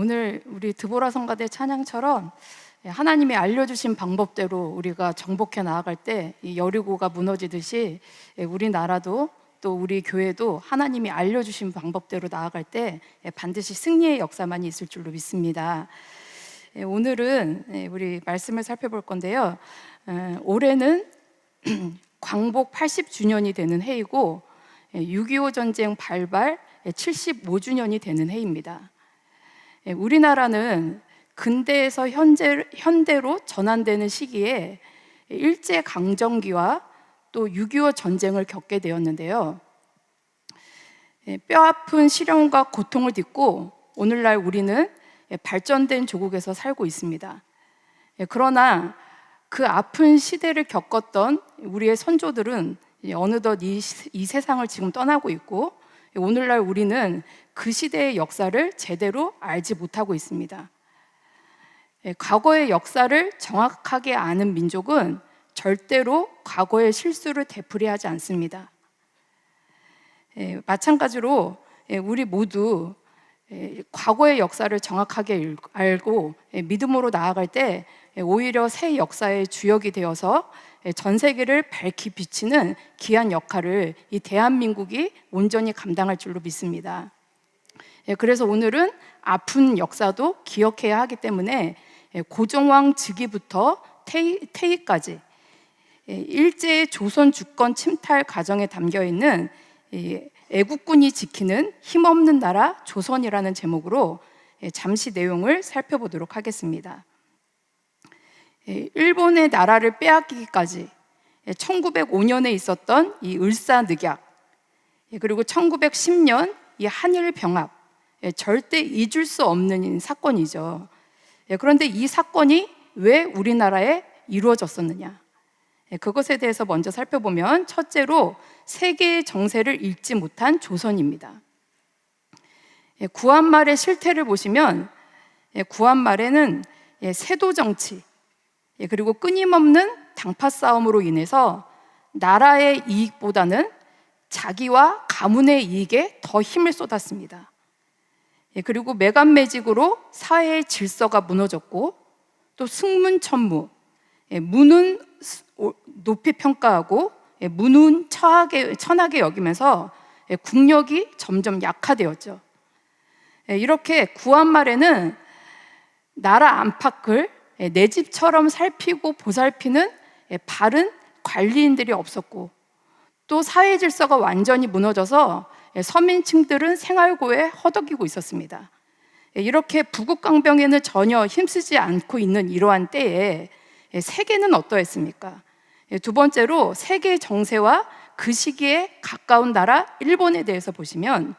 오늘 우리 드보라 성가대 찬양처럼 하나님이 알려주신 방법대로 우리가 정복해 나아갈 때 이 여리고가 무너지듯이 우리나라도 또 우리 교회도 하나님이 알려주신 방법대로 나아갈 때 반드시 승리의 역사만이 있을 줄로 믿습니다. 오늘은 우리 말씀을 살펴볼 건데요. 올해는 광복 80주년이 되는 해이고 6.25 전쟁 발발 75주년이 되는 해입니다. 우리나라는 근대에서 현대로 전환되는 시기에 일제강점기와 또 6.25 전쟁을 겪게 되었는데요. 뼈아픈 시련과 고통을 딛고 오늘날 우리는 발전된 조국에서 살고 있습니다. 그러나 그 아픈 시대를 겪었던 우리의 선조들은 어느덧 이 세상을 지금 떠나고 있고, 오늘날 우리는 그 시대의 역사를 제대로 알지 못하고 있습니다. 과거의 역사를 정확하게 아는 민족은 절대로 과거의 실수를 되풀이하지 않습니다. 마찬가지로 우리 모두 과거의 역사를 정확하게 알고 믿음으로 나아갈 때 오히려 새 역사의 주역이 되어서 전 세계를 밝히 비치는 귀한 역할을 이 대한민국이 온전히 감당할 줄로 믿습니다. 그래서 오늘은 아픈 역사도 기억해야 하기 때문에 고종왕 즉위부터 퇴위까지 일제의 조선 주권 침탈 과정에 담겨있는 애국군이 지키는 힘없는 나라 조선이라는 제목으로 잠시 내용을 살펴보도록 하겠습니다. 일본의 나라를 빼앗기기까지 1905년에 있었던 이 을사늑약, 그리고 1910년 이 한일병합, 절대 잊을 수 없는 사건이죠. 그런데 이 사건이 왜 우리나라에 이루어졌었느냐? 그것에 대해서 먼저 살펴보면, 첫째로 세계의 정세를 읽지 못한 조선입니다. 구한말의 실태를 보시면 구한말에는 세도 정치, 그리고 끊임없는 당파 싸움으로 인해서 나라의 이익보다는 자기와 가문의 이익에 더 힘을 쏟았습니다. 그리고 매간매직으로 사회의 질서가 무너졌고, 또 승문천무, 무는 높이 평가하고 무는 천하게 여기면서 국력이 점점 약화되었죠. 이렇게 구한말에는 나라 안팎을 내 집처럼 살피고 보살피는 바른 관리인들이 없었고, 또 사회 질서가 완전히 무너져서 서민층들은 생활고에 허덕이고 있었습니다. 이렇게 부국강병에는 전혀 힘쓰지 않고 있는 이러한 때에 세계는 어떠했습니까? 두 번째로 세계 정세와 그 시기에 가까운 나라 일본에 대해서 보시면,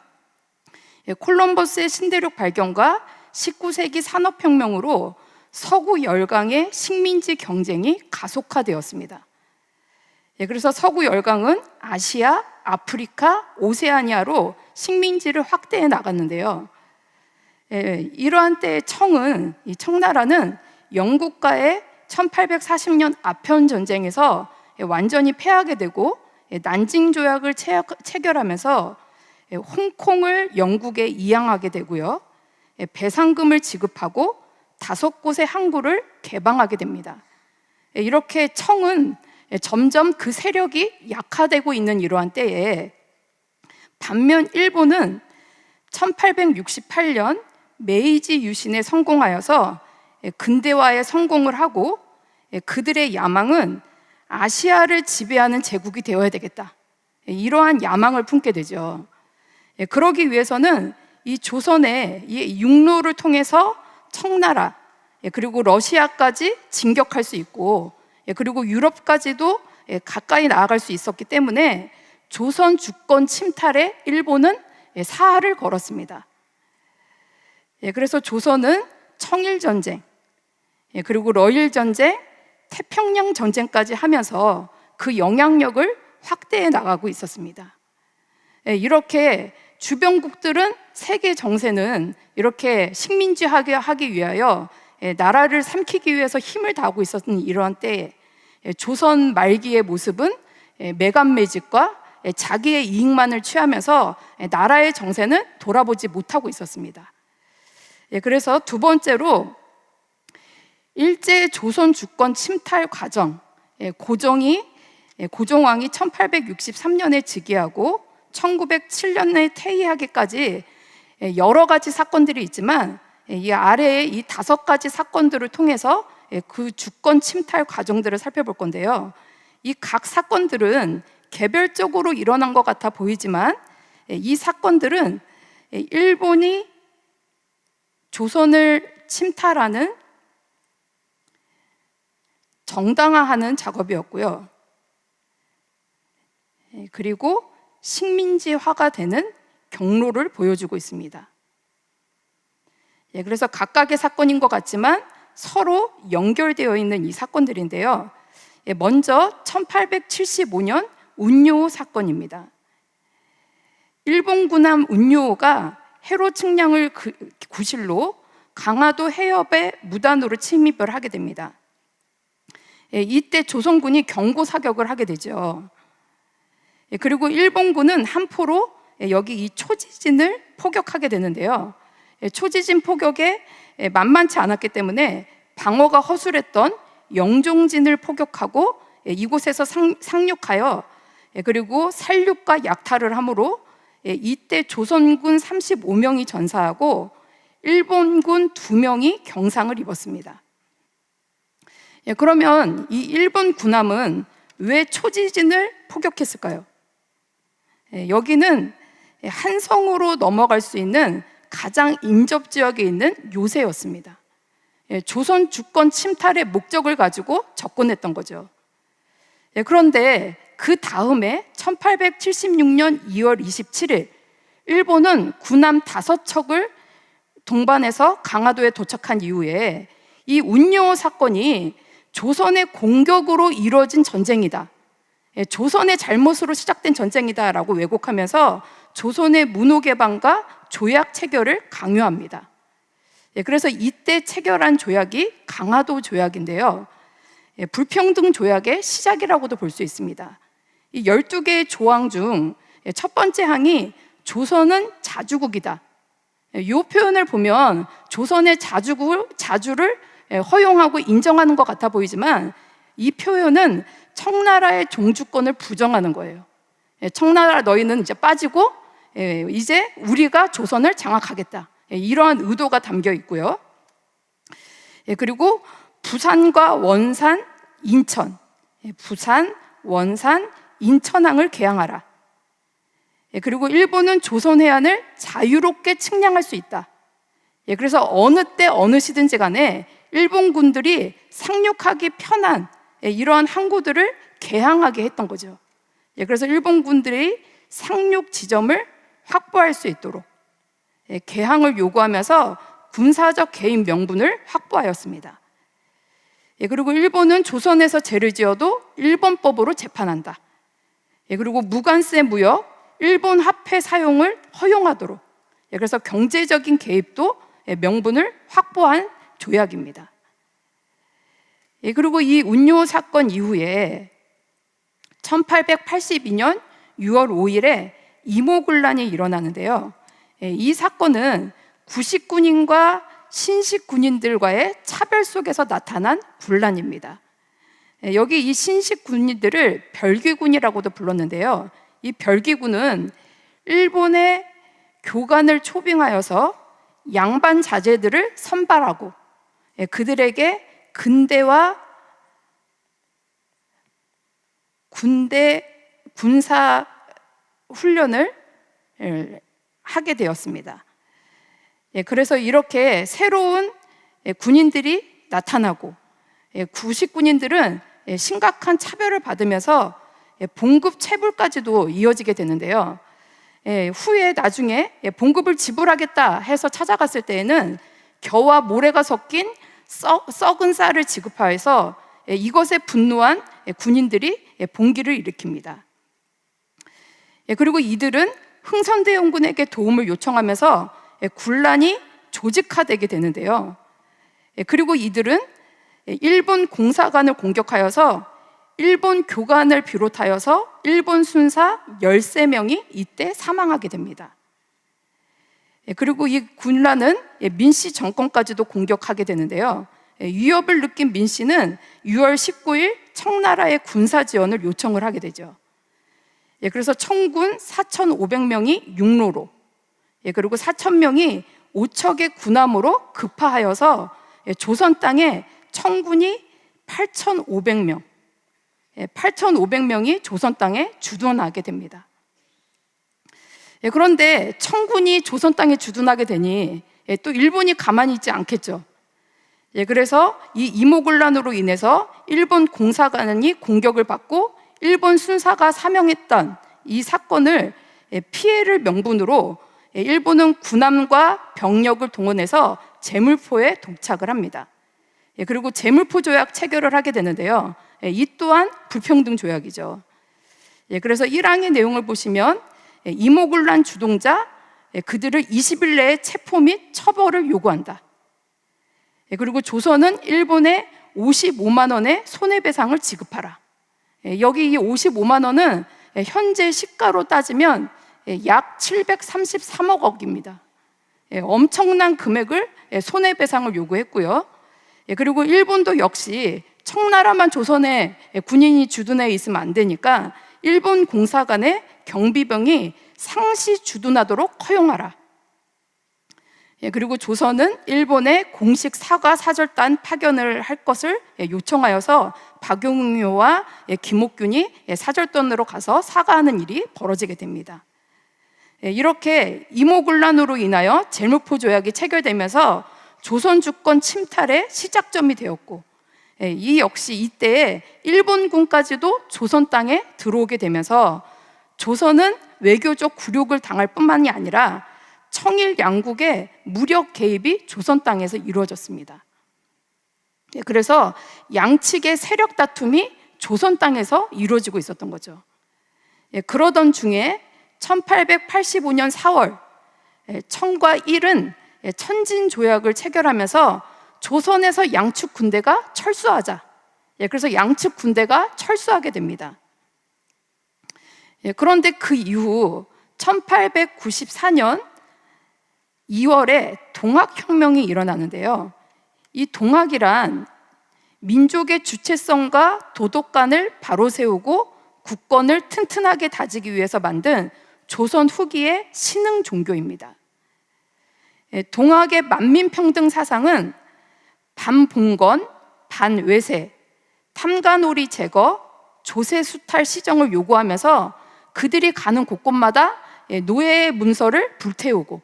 콜럼버스의 신대륙 발견과 19세기 산업혁명으로 서구 열강의 식민지 경쟁이 가속화되었습니다. 그래서 서구 열강은 아시아, 아프리카, 오세아니아로 식민지를 확대해 나갔는데요. 이러한 때의 이 청나라는 영국과의 1840년 아편 전쟁에서 완전히 패하게 되고, 난징 조약을 체결하면서 홍콩을 영국에 이양하게 되고요, 배상금을 지급하고 5곳의 항구를 개방하게 됩니다. 이렇게 청은 점점 그 세력이 약화되고 있는 이러한 때에, 반면 일본은 1868년 메이지 유신에 성공하여서 근대화에 성공을 하고, 그들의 야망은 아시아를 지배하는 제국이 되어야 되겠다, 이러한 야망을 품게 되죠. 그러기 위해서는 이 조선의 이 육로를 통해서 청나라, 그리고 러시아까지 진격할 수 있고, 그리고 유럽까지도 가까이 나아갈 수 있었기 때문에 조선 주권 침탈에 일본은 사활을 걸었습니다. 그래서 조선은 청일전쟁, 그리고 러일전쟁, 태평양 전쟁까지 하면서 그 영향력을 확대해 나가고 있었습니다. 이렇게 주변국들은 세계 정세는 이렇게 식민지하게 하기 위하여 나라를 삼키기 위해서 힘을 다하고 있었던 이러한 때에 조선 말기의 모습은 매간매직과 자기의 이익만을 취하면서 나라의 정세는 돌아보지 못하고 있었습니다. 그래서 두 번째로 일제 조선 주권 침탈 과정, 고종왕이 1863년에 즉위하고 1907년에 퇴위하기까지 여러 가지 사건들이 있지만, 이 아래에 이 5가지 사건들을 통해서 그 주권 침탈 과정들을 살펴볼 건데요. 이 각 사건들은 개별적으로 일어난 것 같아 보이지만, 이 사건들은 일본이 조선을 침탈하는 정당화하는 작업이었고요. 그리고 식민지화가 되는 경로를 보여주고 있습니다. 그래서 각각의 사건인 것 같지만 서로 연결되어 있는 이 사건들인데요. 먼저 1875년 운요 사건입니다. 일본 군함 운요가 해로 측량을 구실로 강화도 해협에 무단으로 침입을 하게 됩니다. 이때 조선군이 경고 사격을 하게 되죠. 그리고 일본군은 함포로 여기 이 초지진을 포격하게 되는데요. 초지진 포격에 만만치 않았기 때문에 방어가 허술했던 영종진을 포격하고 이곳에서 상륙하여, 그리고 살륙과 약탈을 함으로 이때 조선군 35명이 전사하고 일본군 2명이 경상을 입었습니다. 그러면 이 일본 군함은 왜 초지진을 포격했을까요? 여기는 한성으로 넘어갈 수 있는 가장 인접 지역에 있는 요새였습니다. 조선 주권 침탈의 목적을 가지고 접근했던 거죠. 그런데 그 다음에 1876년 2월 27일 일본은 군함 5척을 동반해서 강화도에 도착한 이후에 이 운요 사건이 조선의 공격으로 이루어진 전쟁이다, 조선의 잘못으로 시작된 전쟁이다라고 왜곡하면서 조선의 문호 개방과 조약 체결을 강요합니다. 그래서 이때 체결한 조약이 강화도 조약인데요. 불평등 조약의 시작이라고도 볼 수 있습니다. 이 12개의 조항 중 첫 번째 항이 조선은 자주국이다. 이 표현을 보면 조선의 자주를 허용하고 인정하는 것 같아 보이지만, 이 표현은 청나라의 종주권을 부정하는 거예요. 청나라 너희는 이제 빠지고 이제 우리가 조선을 장악하겠다, 이러한 의도가 담겨 있고요. 그리고 부산과 원산, 인천, 부산, 원산, 인천항을 개항하라. 그리고 일본은 조선 해안을 자유롭게 측량할 수 있다. 그래서 어느 때 어느 시든지 간에 일본 군들이 상륙하기 편한 이러한 항구들을 개항하게 했던 거죠. 그래서 일본 군들이 상륙 지점을 확보할 수 있도록 개항을 요구하면서 군사적 개입 명분을 확보하였습니다. 그리고 일본은 조선에서 죄를 지어도 일본법으로 재판한다. 그리고 무관세 무역, 일본 화폐 사용을 허용하도록, 그래서 경제적인 개입도 명분을 확보한 조약입니다. 그리고 이 운요 사건 이후에 1882년 6월 5일에 이모군란이 일어나는데요. 이 사건은 구식군인과 신식군인들과의 차별 속에서 나타난 군란입니다. 여기 이 신식군인들을 별귀군이라고도 불렀는데요. 이 별귀군은 일본의 교관을 초빙하여서 양반 자제들을 선발하고 그들에게 군사 훈련을 하게 되었습니다. 그래서 이렇게 새로운 군인들이 나타나고 구식군인들은 심각한 차별을 받으면서 봉급 체불까지도 이어지게 되는데요. 후에 나중에 봉급을 지불하겠다 해서 찾아갔을 때에는 겨와 모래가 섞인 썩은 쌀을 지급하여서 이것에 분노한 군인들이 봉기를 일으킵니다. 그리고 이들은 흥선대원군에게 도움을 요청하면서 군란이 조직화되게 되는데요. 그리고 이들은 일본 공사관을 공격하여서 일본 교관을 비롯하여서 일본 순사 13명이 이때 사망하게 됩니다. 그리고 이 군란은 민씨 정권까지도 공격하게 되는데요. 위협을 느낀 민씨는 6월 19일 청나라의 군사 지원을 요청을 하게 되죠. 그래서 청군 4,500명이 육로로, 그리고 4,000명이 5척의 군함으로 급파하여서 조선 땅에 청군이 8,500명, 8,500명이 조선 땅에 주둔하게 됩니다. 그런데 청군이 조선 땅에 주둔하게 되니 또 일본이 가만히 있지 않겠죠. 그래서 이 이모군란으로 인해서 일본 공사관이 공격을 받고 일본 순사가 사명했던 이 사건을 피해를 명분으로 일본은 군함과 병력을 동원해서 제물포에 도착을 합니다. 그리고 제물포 조약 체결을 하게 되는데요. 이 또한 불평등 조약이죠. 그래서 1항의 내용을 보시면 이모군란 주동자 그들을 20일 내에 체포 및 처벌을 요구한다. 그리고 조선은 일본에 55만 원의 손해배상을 지급하라. 여기 이 55만 원은 현재 시가로 따지면 약 733억 원입니다. 엄청난 금액을 손해배상을 요구했고요. 그리고 일본도 역시 청나라만 조선에 군인이 주둔해 있으면 안 되니까 일본 공사관의 경비병이 상시 주둔하도록 허용하라. 그리고 조선은 일본에 공식 사과 사절단 파견을 할 것을 요청하여서 박용효와 김옥균이 사절단으로 가서 사과하는 일이 벌어지게 됩니다. 이렇게 이모군란으로 인하여 제물포 조약이 체결되면서 조선 주권 침탈의 시작점이 되었고, 이 역시 이때에 일본군까지도 조선 땅에 들어오게 되면서 조선은 외교적 굴욕을 당할 뿐만이 아니라 청일 양국의 무력 개입이 조선 땅에서 이루어졌습니다. 그래서 양측의 세력 다툼이 조선 땅에서 이루어지고 있었던 거죠. 그러던 중에 1885년 4월 청과 일은 천진조약을 체결하면서 조선에서 양측 군대가 철수하자. 그래서 양측 군대가 철수하게 됩니다. 그런데 그 이후 1894년 2월에 동학혁명이 일어나는데요. 이 동학이란 민족의 주체성과 도덕관을 바로 세우고 국권을 튼튼하게 다지기 위해서 만든 조선 후기의 신흥 종교입니다. 동학의 만민평등 사상은 반봉건, 반외세, 탐관오리 제거, 조세수탈 시정을 요구하면서 그들이 가는 곳곳마다 노예의 문서를 불태우고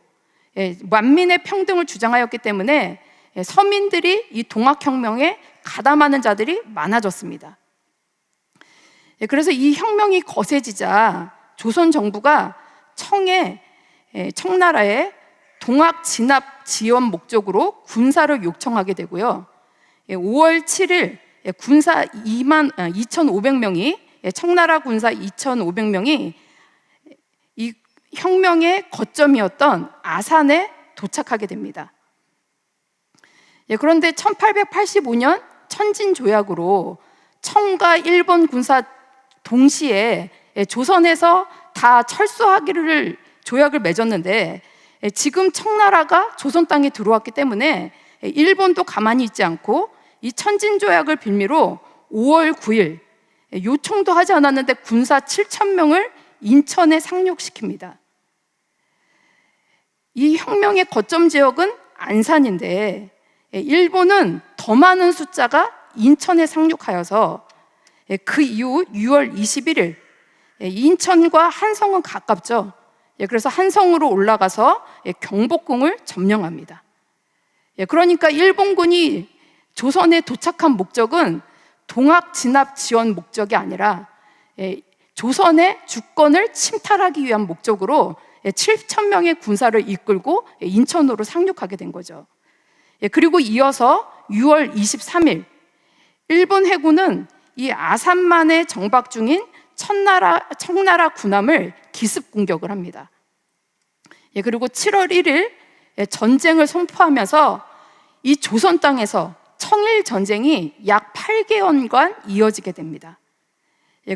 만민의 평등을 주장하였기 때문에 서민들이 이 동학혁명에 가담하는 자들이 많아졌습니다. 그래서 이 혁명이 거세지자 조선 정부가 청나라에 동학 진압 지원 목적으로 군사를 요청하게 되고요. 5월 7일 군사 2,500명이 청나라 군사 2,500명이 이 혁명의 거점이었던 아산에 도착하게 됩니다. 그런데 1885년 천진조약으로 청과 일본 군사 동시에 조선에서 다 철수하기를 조약을 맺었는데 지금 청나라가 조선 땅에 들어왔기 때문에 일본도 가만히 있지 않고 이 천진조약을 빌미로 5월 9일 요청도 하지 않았는데 군사 7,000명을 인천에 상륙시킵니다. 이 혁명의 거점 지역은 안산인데 일본은 더 많은 숫자가 인천에 상륙하여서 그 이후 6월 21일 인천과 한성은 가깝죠. 그래서 한성으로 올라가서 경복궁을 점령합니다. 그러니까 일본군이 조선에 도착한 목적은 동학 진압 지원 목적이 아니라 조선의 주권을 침탈하기 위한 목적으로 7,000명의 군사를 이끌고 인천으로 상륙하게 된 거죠. 그리고 이어서 6월 23일 일본 해군은 이 아산만에 정박 중인 청나라 군함을 기습 공격을 합니다. 그리고 7월 1일 전쟁을 선포하면서 이 조선 땅에서 청일 전쟁이 약 8개월간 이어지게 됩니다.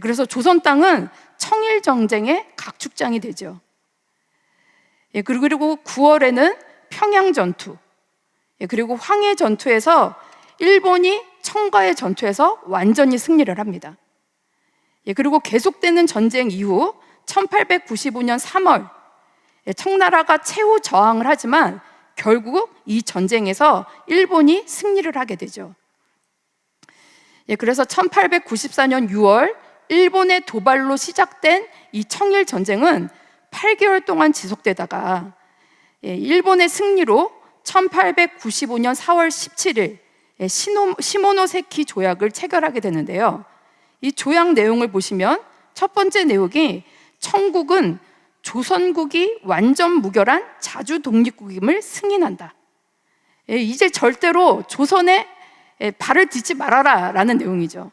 그래서 조선 땅은 청일 전쟁의 각축장이 되죠. 그리고 9월에는 평양 전투, 그리고 황해 전투에서 일본이 청가의 전투에서 완전히 승리를 합니다. 그리고 계속되는 전쟁 이후 1895년 3월 청나라가 최후 저항을 하지만 결국 이 전쟁에서 일본이 승리를 하게 되죠. 그래서 1894년 6월 일본의 도발로 시작된 이 청일 전쟁은 8개월 동안 지속되다가 일본의 승리로 1895년 4월 17일 시모노세키 조약을 체결하게 되는데요. 이 조약 내용을 보시면 첫 번째 내용이 청국은 조선국이 완전 무결한 자주 독립국임을 승인한다. 이제 절대로 조선에 발을 딛지 말아라 라는 내용이죠.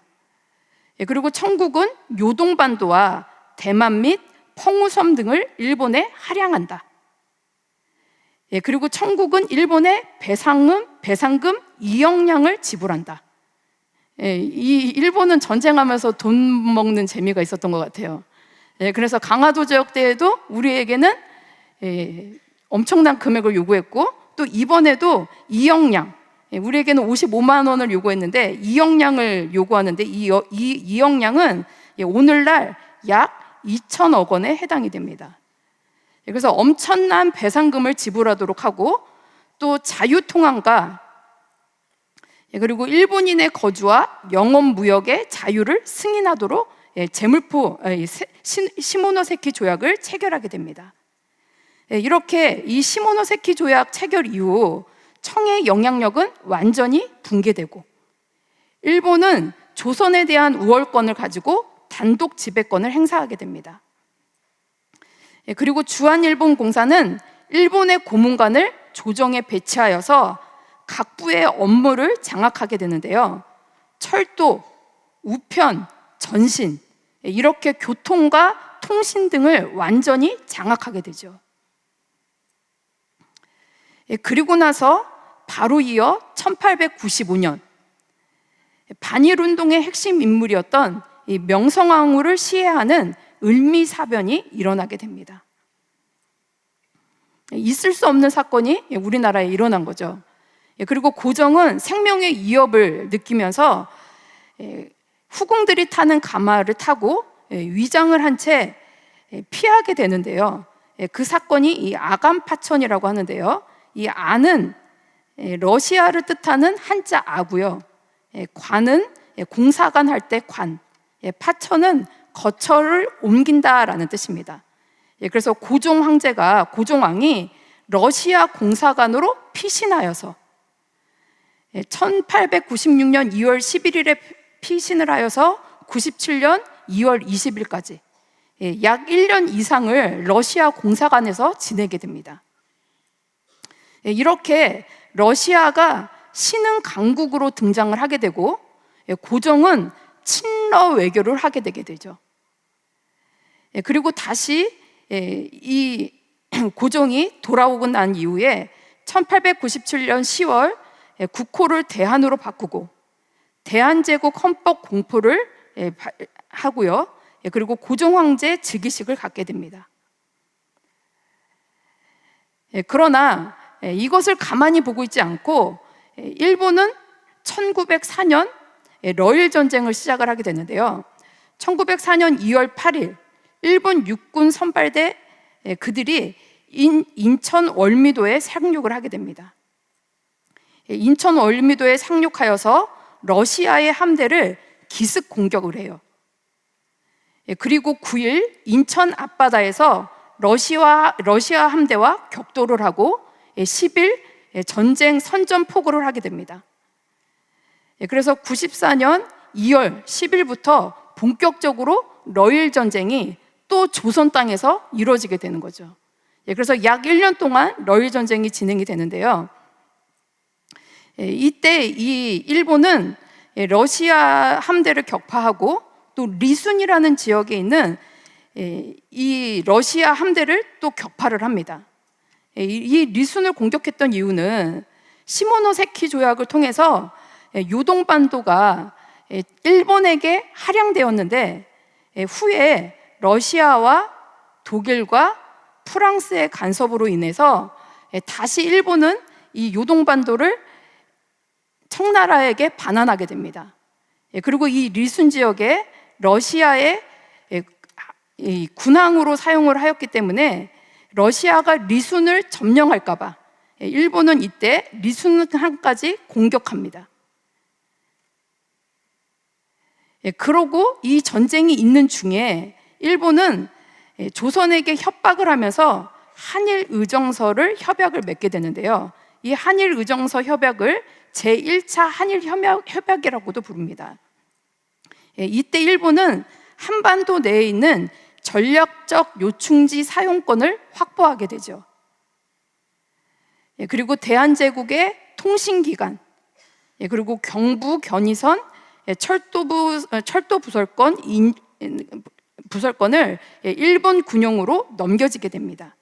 그리고 청국은 요동반도와 대만 및 펑우섬 등을 일본에 할양한다. 그리고 청국은 일본에 배상금 2억량을 지불한다. 이 일본은 전쟁하면서 돈 먹는 재미가 있었던 것 같아요. 그래서 강화도 지역 때에도 우리에게는 엄청난 금액을 요구했고, 또 이번에도 2억량, 우리에게는 55만 원을 요구했는데 2억량을 요구하는데 이 2억량은 오늘날 약 2천억 원에 해당이 됩니다. 그래서 엄청난 배상금을 지불하도록 하고, 또 자유통항과 그리고 일본인의 거주와 영업 무역의 자유를 승인하도록 제물포 시모노세키 조약을 체결하게 됩니다. 이렇게 이 시모노세키 조약 체결 이후 청의 영향력은 완전히 붕괴되고 일본은 조선에 대한 우월권을 가지고 단독 지배권을 행사하게 됩니다. 그리고 주한일본공사는 일본의 고문관을 조정에 배치하여서 각 부의 업무를 장악하게 되는데요. 철도, 우편, 전신, 이렇게 교통과 통신 등을 완전히 장악하게 되죠. 그리고 나서 바로 이어 1895년 반일운동의 핵심 인물이었던 이 명성황후를 시해하는 을미사변이 일어나게 됩니다. 있을 수 없는 사건이 우리나라에 일어난 거죠. 그리고 고정은 생명의 위협을 느끼면서 후궁들이 타는 가마를 타고 위장을 한 채 피하게 되는데요. 그 사건이 이 아간파천이라고 하는데요. 이 아는 러시아를 뜻하는 한자 아고요. 관은 공사관 할 때 관, 파천은 거처를 옮긴다라는 뜻입니다. 그래서 고종 황제가 고종왕이 러시아 공사관으로 피신하여서 1896년 2월 11일에 피신을 하여서 97년 2월 20일까지 약 1년 이상을 러시아 공사관에서 지내게 됩니다. 이렇게 러시아가 신흥 강국으로 등장을 하게 되고 고종은 친러 외교를 하게 되게 되죠. 그리고 다시 이 고종이 돌아오고 난 이후에 1897년 10월 국호를 대한으로 바꾸고 대한제국 헌법 공포를 하고요. 그리고 고종 황제 즉위식을 갖게 됩니다. 그러나 이것을 가만히 보고 있지 않고 일본은 1904년 러일 전쟁을 시작을 하게 되는데요. 1904년 2월 8일 일본 육군 선발대 그들이 인천 월미도에 상륙을 하게 됩니다. 인천 월미도에 상륙하여서 러시아의 함대를 기습 공격을 해요. 그리고 9일 인천 앞바다에서 러시아 함대와 격돌을 하고 10일 전쟁 선전포고를 하게 됩니다. 그래서 94년 2월 10일부터 본격적으로 러일 전쟁이 또 조선 땅에서 이루어지게 되는 거죠. 그래서 약 1년 동안 러일 전쟁이 진행이 되는데요. 이때 이 일본은 러시아 함대를 격파하고 또 리순이라는 지역에 있는 이 러시아 함대를 또 격파를 합니다. 이 리순을 공격했던 이유는 시모노세키 조약을 통해서 요동반도가 일본에게 할양되었는데 후에 러시아와 독일과 프랑스의 간섭으로 인해서 다시 일본은 이 요동반도를 청나라에게 반환하게 됩니다. 그리고 이 리순 지역에 러시아의 군항으로 사용을 하였기 때문에 러시아가 리순을 점령할까 봐 일본은 이때 리순항까지 공격합니다. 그러고 이 전쟁이 있는 중에 일본은 조선에게 협박을 하면서 한일 의정서를 협약을 맺게 되는데요. 이 한일 의정서 협약을 제1차 한일 협약이라고도 부릅니다. 이때 일본은 한반도 내에 있는 전략적 요충지 사용권을 확보하게 되죠. 그리고 대한제국의 통신기관, 그리고 경부 견의선, 철도 부설권을 일본 군용으로 넘겨지게 됩니다.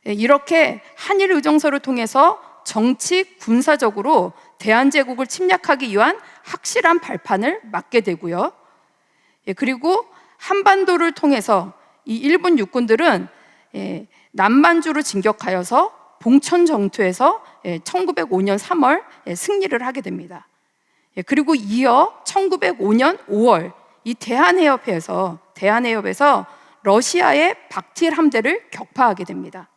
이렇게 한일 의정서를 통해서 정치, 군사적으로 대한제국을 침략하기 위한 확실한 발판을 막게 되고요. 그리고 한반도를 통해서 이 일본 육군들은 남만주로 진격하여서 봉천 전투에서 1905년 3월 승리를 하게 됩니다. 그리고 이어 1905년 5월 이 대한해협에서 러시아의 박틸 함대를 격파하게 됩니다.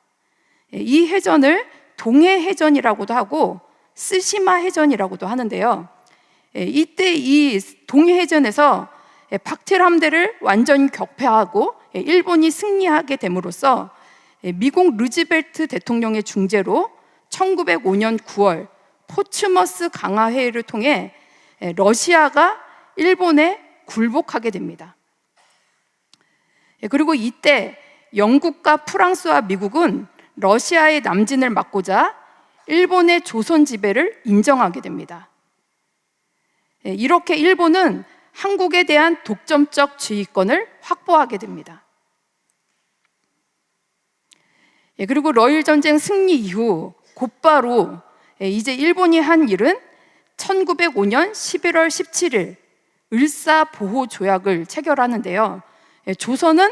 이 해전을 동해해전이라고도 하고 쓰시마 해전이라고도 하는데요. 이때 이 동해해전에서 박틸 함대를 완전히 격파하고 일본이 승리하게 됨으로써 미국 루즈벨트 대통령의 중재로 1905년 9월 포츠머스 강화 회의를 통해 러시아가 일본에 굴복하게 됩니다. 그리고 이때 영국과 프랑스와 미국은 러시아의 남진을 막고자 일본의 조선 지배를 인정하게 됩니다. 이렇게 일본은 한국에 대한 독점적 지휘권을 확보하게 됩니다. 그리고 러일 전쟁 승리 이후 곧바로 이제 일본이 한 일은 1905년 11월 17일 을사보호조약을 체결하는데요. 조선은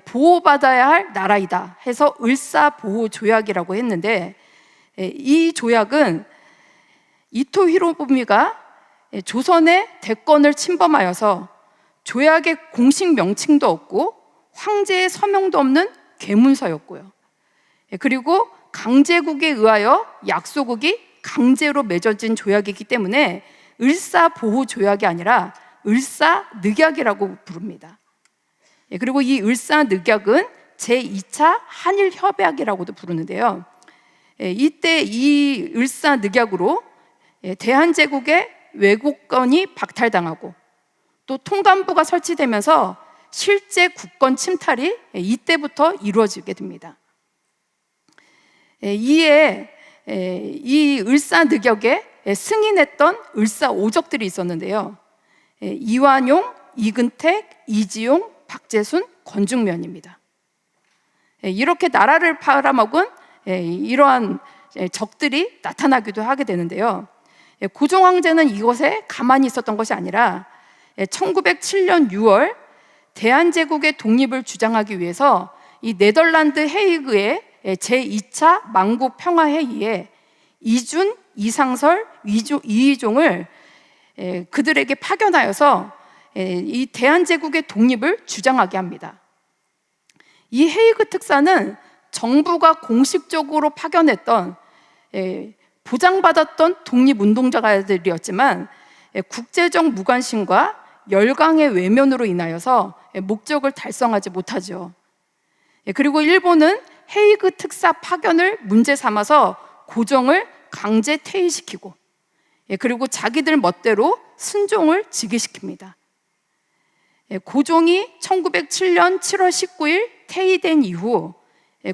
보호받아야 할 나라이다 해서 을사보호조약이라고 했는데, 이 조약은 이토 히로부미가 조선의 대권을 침범하여서 조약의 공식 명칭도 없고 황제의 서명도 없는 계문서였고요. 그리고 강제국에 의하여 약소국이 강제로 맺어진 조약이기 때문에 을사보호조약이 아니라 을사늑약이라고 부릅니다. 그리고 이 을사늑약은 제2차 한일협약이라고도 부르는데요. 이때 이 을사늑약으로 대한제국의 왜곡권이 박탈당하고 또 통감부가 설치되면서 실제 국권 침탈이 이때부터 이루어지게 됩니다. 이에 이 을사늑약에 승인했던 을사오적들이 있었는데요. 이완용, 이근택, 이지용, 박재순, 권중면입니다. 이렇게 나라를 팔아먹은 이러한 적들이 나타나기도 하게 되는데요. 고종 황제는 이곳에 가만히 있었던 것이 아니라 1907년 6월 대한제국의 독립을 주장하기 위해서 이 네덜란드 헤이그의 제2차 만국 평화회의에 이준, 이상설, 이의종을 그들에게 파견하여서 이 대한제국의 독립을 주장하게 합니다. 이 헤이그 특사는 정부가 공식적으로 파견했던 보장받았던 독립운동자들이었지만 국제적 무관심과 열강의 외면으로 인하여서 목적을 달성하지 못하죠. 그리고 일본은 헤이그 특사 파견을 문제 삼아서 고종을 강제 퇴위시키고 그리고 자기들 멋대로 순종을 즉위시킵니다. 고종이 1907년 7월 19일 퇴위된 이후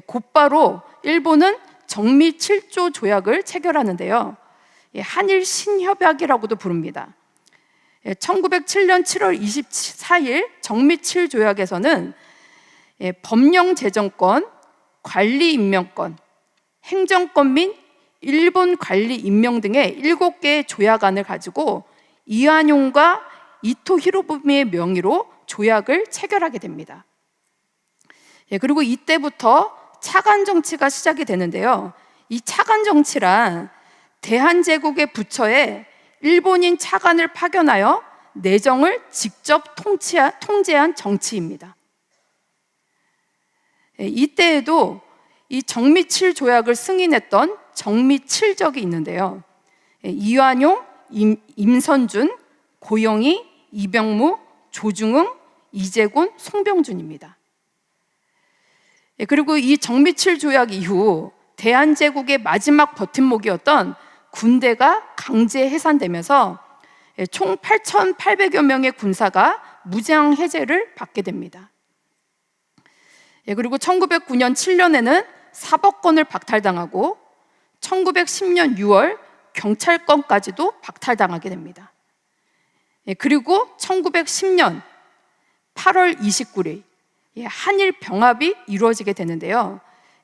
곧바로 일본은 정미 7조 조약을 체결하는데요. 한일 신협약이라고도 부릅니다. 1907년 7월 24일 정미 7조약에서는 법령 제정권, 관리 임명권, 행정권 및 일본 관리 임명 등의 7개의 조약안을 가지고 이완용과 이토 히로부미의 명의로 조약을 체결하게 됩니다. 그리고 이때부터 차관 정치가 시작이 되는데요. 이 차관 정치란 대한제국의 부처에 일본인 차관을 파견하여 내정을 직접 통제한 정치입니다. 이때에도 이 정미칠 조약을 승인했던 정미칠적이 있는데요. 이완용, 임선준, 고영희, 이병무, 조중응, 이재곤, 송병준입니다. 그리고 이 정미칠 조약 이후 대한제국의 마지막 버팀목이었던 군대가 강제 해산되면서 총 8,800여 명의 군사가 무장 해제를 받게 됩니다. 그리고 1909년 7년에는 사법권을 박탈당하고 1910년 6월 경찰권까지도 박탈당하게 됩니다. 그리고 1910년 8월 29일 한일 병합이 이루어지게 되는데요.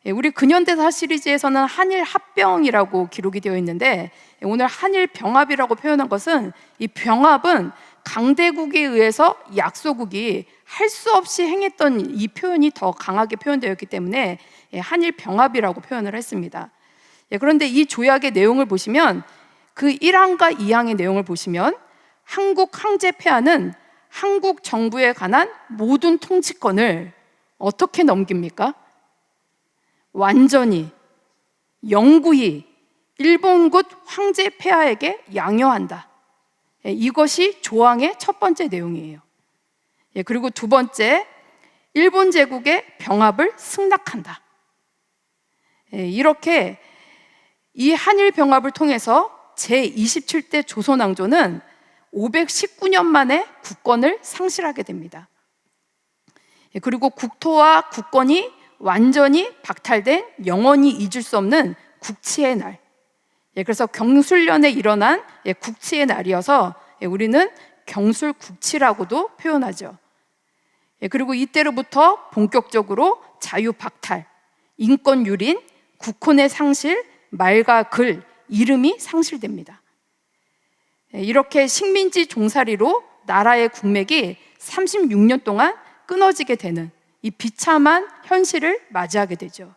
우리 근현대사 시리즈에서는 한일 합병이라고 기록이 되어 있는데, 오늘 한일 병합이라고 표현한 것은, 이 병합은 강대국에 의해서 약소국이 할 수 없이 행했던 이 표현이 더 강하게 표현되었기 때문에 한일 병합이라고 표현을 했습니다. 그런데 이 조약의 내용을 보시면, 그 1항과 2항의 내용을 보시면, 한국 항제 폐하는 한국 정부에 관한 모든 통치권을 어떻게 넘깁니까? 완전히, 영구히 일본군 황제 폐하에게 양효한다. 이것이 조항의 첫 번째 내용이에요. 그리고 두 번째, 일본 제국의 병합을 승낙한다. 이렇게 이 한일 병합을 통해서 제27대 조선왕조는 519년 만에 국권을 상실하게 됩니다. 그리고 국토와 국권이 완전히 박탈된, 영원히 잊을 수 없는 국치의 날, 그래서 경술련에 일어난 국치의 날이어서 우리는 경술국치라고도 표현하죠. 그리고 이때로부터 본격적으로 자유 박탈, 인권 유린, 국혼의 상실, 말과 글, 이름이 상실됩니다. 이렇게 식민지 종살이로 나라의 국맥이 36년 동안 끊어지게 되는 이 비참한 현실을 맞이하게 되죠.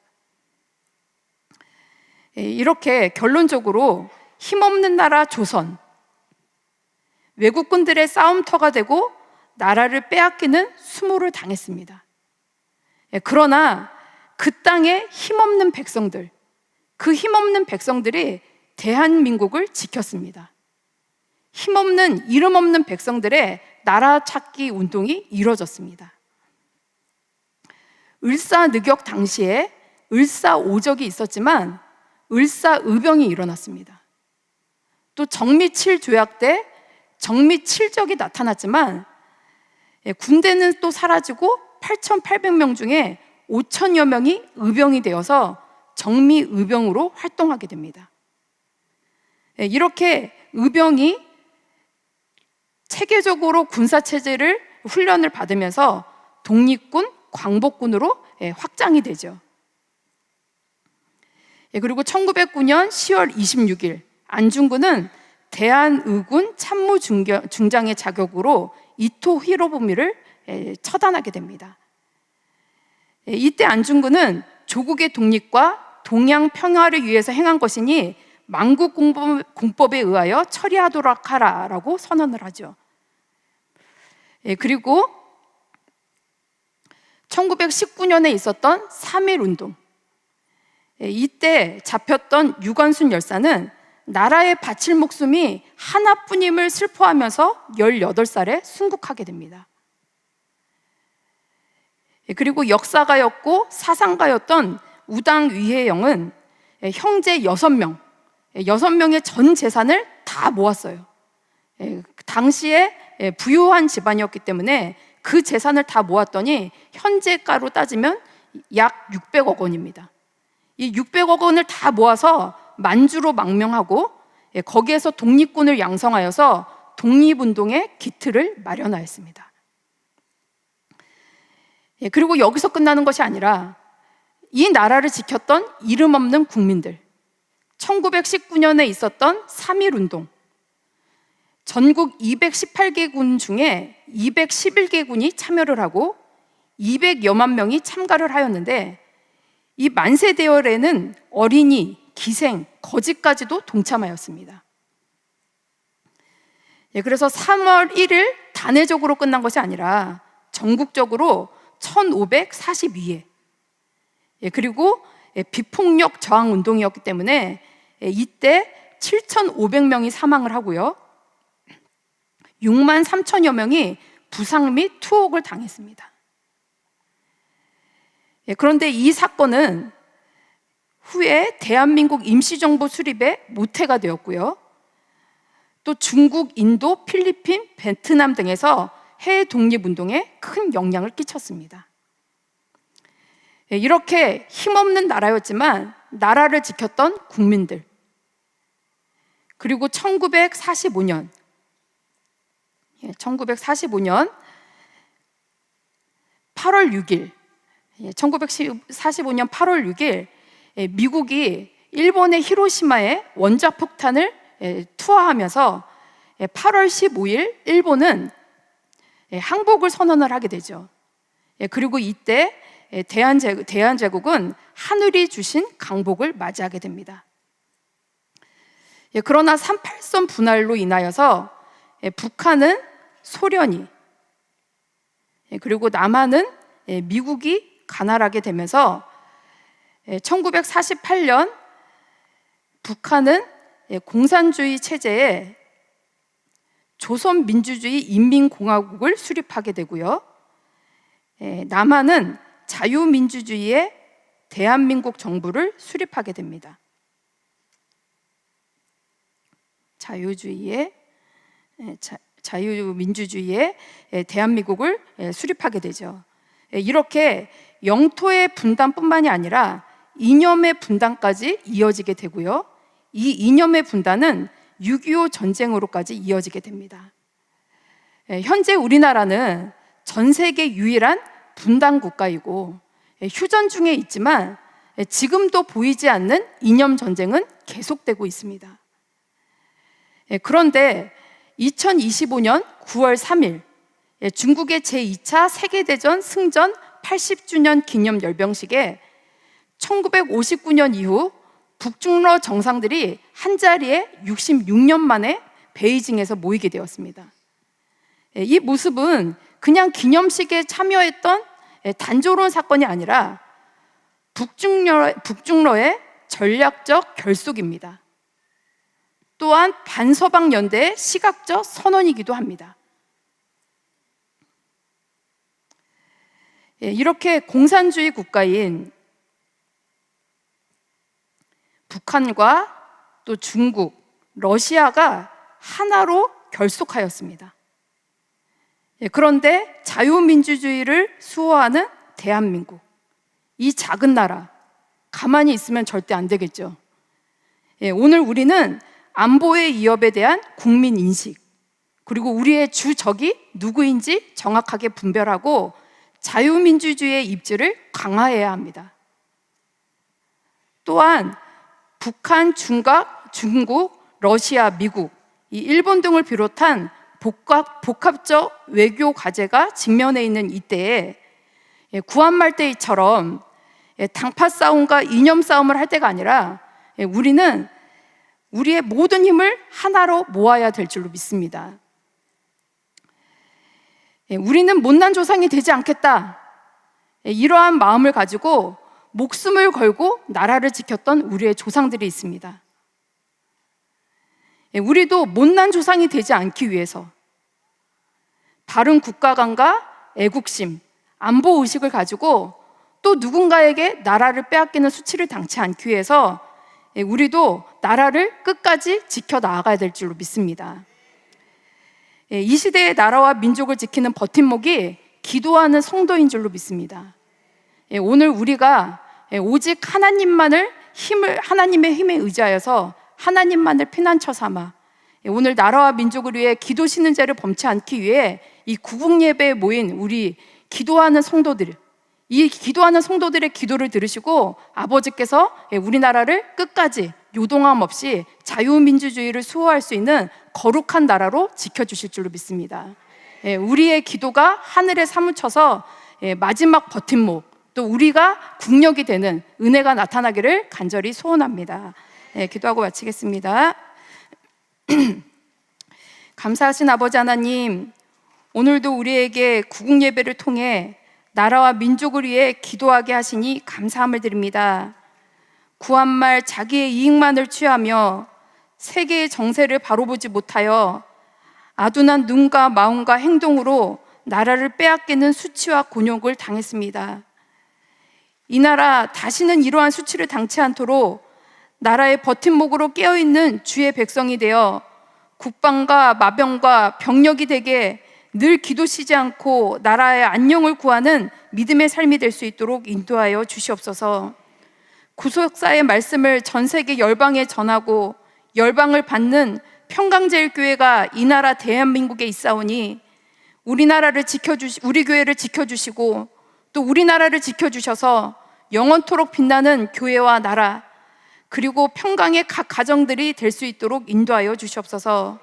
이렇게 결론적으로 힘없는 나라 조선, 외국군들의 싸움터가 되고 나라를 빼앗기는 수모를 당했습니다. 그러나 그 땅에 힘없는 백성들, 그 힘없는 백성들이 대한민국을 지켰습니다. 힘없는, 이름 없는 백성들의 나라 찾기 운동이 이루어졌습니다. 을사늑역 당시에 을사오적이 있었지만 을사의병이 일어났습니다. 또 정미칠 조약 때 정미칠적이 나타났지만 군대는 또 사라지고 8,800명 중에 5,000여 명이 의병이 되어서 정미의병으로 활동하게 됩니다. 이렇게 의병이 체계적으로 군사체제를 훈련을 받으면서 독립군, 광복군으로 확장이 되죠. 그리고 1909년 10월 26일 안중근은 대한의군 참모중장의 자격으로 이토 히로부미를 처단하게 됩니다. 이때 안중근은 조국의 독립과 동양 평화를 위해서 행한 것이니 만국공법에 의하여 처리하도록 하라라고 선언을 하죠. 그리고 1919년에 있었던 3.1운동, 이때 잡혔던 유관순 열사는 나라에 바칠 목숨이 하나뿐임을 슬퍼하면서 18살에 순국하게 됩니다. 그리고 역사가였고 사상가였던 우당 위혜영은 형제 6명의 전 재산을 다 모았어요. 당시에 부유한 집안이었기 때문에 그 재산을 다 모았더니 현재가로 따지면 약 600억 원입니다. 이 600억 원을 다 모아서 만주로 망명하고 거기에서 독립군을 양성하여서 독립운동의 기틀을 마련하였습니다. 그리고 여기서 끝나는 것이 아니라 이 나라를 지켰던 이름 없는 국민들, 1919년에 있었던 3.1운동, 전국 218개 군 중에 211개 군이 참여를 하고 200여만 명이 참가를 하였는데, 이 만세 대열에는 어린이, 기생, 거지까지도 동참하였습니다. 그래서 3월 1일 단회적으로 끝난 것이 아니라 전국적으로 1542회, 그리고 비폭력 저항 운동이었기 때문에 이때 7,500명이 사망을 하고요, 6만 3천여 명이 부상 및 투옥을 당했습니다. 그런데 이 사건은 후에 대한민국 임시정부 수립의 모태가 되었고요, 또 중국, 인도, 필리핀, 베트남 등에서 해외 독립운동에 큰 영향을 끼쳤습니다. 이렇게 힘없는 나라였지만 나라를 지켰던 국민들, 그리고 1945년 8월 6일 1945년 8월 6일 미국이 일본의 히로시마에 원자폭탄을 투하하면서 8월 15일 일본은 항복을 선언을 하게 되죠. 그리고 이때 대한제국은 하늘이 주신 강복을 맞이하게 됩니다. 그러나 38선 분할로 인하여서 북한은 소련이, 그리고 남한은 미국이 관할하게 되면서 1948년 북한은 공산주의 체제에 조선민주주의 인민공화국을 수립하게 되고요, 남한은 자유민주주의의 대한민국 정부를 수립하게 됩니다. 자유민주주의의 대한민국을 수립하게 되죠. 이렇게 영토의 분단뿐만이 아니라 이념의 분단까지 이어지게 되고요, 이 이념의 분단은 6.25 전쟁으로까지 이어지게 됩니다. 현재 우리나라는 전 세계 유일한 분단 국가이고 휴전 중에 있지만 지금도 보이지 않는 이념 전쟁은 계속되고 있습니다. 그런데 2025년 9월 3일 중국의 제2차 세계대전 승전 80주년 기념 열병식에 1959년 이후 북중러 정상들이 한자리에 66년 만에 베이징에서 모이게 되었습니다. 이 모습은 그냥 기념식에 참여했던 단조로운 사건이 아니라 북중러의 전략적 결속입니다. 또한 반서방 연대의 시각적 선언이기도 합니다. 이렇게 공산주의 국가인 북한과 또 중국, 러시아가 하나로 결속하였습니다. 그런데 자유민주주의를 수호하는 대한민국, 이 작은 나라 가만히 있으면 절대 안 되겠죠. 오늘 우리는 안보의 위협에 대한 국민 인식, 그리고 우리의 주 적이 누구인지 정확하게 분별하고 자유민주주의의 입지를 강화해야 합니다. 또한 북한, 중국, 러시아, 미국, 이 일본 등을 비롯한 복합적 외교 과제가 직면해 있는 이때에 구한말대이처럼 당파 싸움과 이념 싸움을 할 때가 아니라 우리는 우리의 모든 힘을 하나로 모아야 될 줄로 믿습니다. 우리는 못난 조상이 되지 않겠다, 이러한 마음을 가지고 목숨을 걸고 나라를 지켰던 우리의 조상들이 있습니다. 우리도 못난 조상이 되지 않기 위해서 바른 국가관과 애국심, 안보의식을 가지고 또 누군가에게 나라를 빼앗기는 수치를 당치 않기 위해서 우리도 나라를 끝까지 지켜나가야 될 줄로 믿습니다. 이 시대의 나라와 민족을 지키는 버팀목이 기도하는 성도인 줄로 믿습니다. 오늘 우리가 오직 하나님의 힘에 의지하여서 하나님만을 피난처 삼아 오늘 나라와 민족을 위해 기도 신은제를 범치 않기 위해 이 구국 예배에 모인 우리 기도하는 성도들, 이 기도하는 성도들의 기도를 들으시고 아버지께서 우리나라를 끝까지 요동함 없이 자유민주주의를 수호할 수 있는 거룩한 나라로 지켜주실 줄로 믿습니다. 우리의 기도가 하늘에 사무쳐서 마지막 버팀목, 또 우리가 국력이 되는 은혜가 나타나기를 간절히 소원합니다. 기도하고 마치겠습니다. 감사하신 아버지 하나님, 오늘도 우리에게 구국 예배를 통해 나라와 민족을 위해 기도하게 하시니 감사함을 드립니다. 구한말 자기의 이익만을 취하며 세계의 정세를 바로 보지 못하여 아둔한 눈과 마음과 행동으로 나라를 빼앗기는 수치와 곤욕을 당했습니다. 이 나라 다시는 이러한 수치를 당치 않도록 나라의 버팀목으로 깨어있는 주의 백성이 되어 국방과 마병과 병력이 되게 늘 기도 쉬지 않고 나라의 안녕을 구하는 믿음의 삶이 될 수 있도록 인도하여 주시옵소서. 구속사의 말씀을 전 세계 열방에 전하고 열방을 받는 평강제일교회가 이 나라 대한민국에 있사오니 우리 교회를 지켜주시고 또 우리나라를 지켜주셔서 영원토록 빛나는 교회와 나라, 그리고 평강의 각 가정들이 될 수 있도록 인도하여 주시옵소서.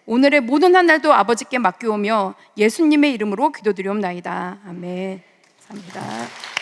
오늘의 모든 한 날도 아버지께 맡겨오며 예수님의 이름으로 기도드리옵나이다. 아멘. 감사합니다.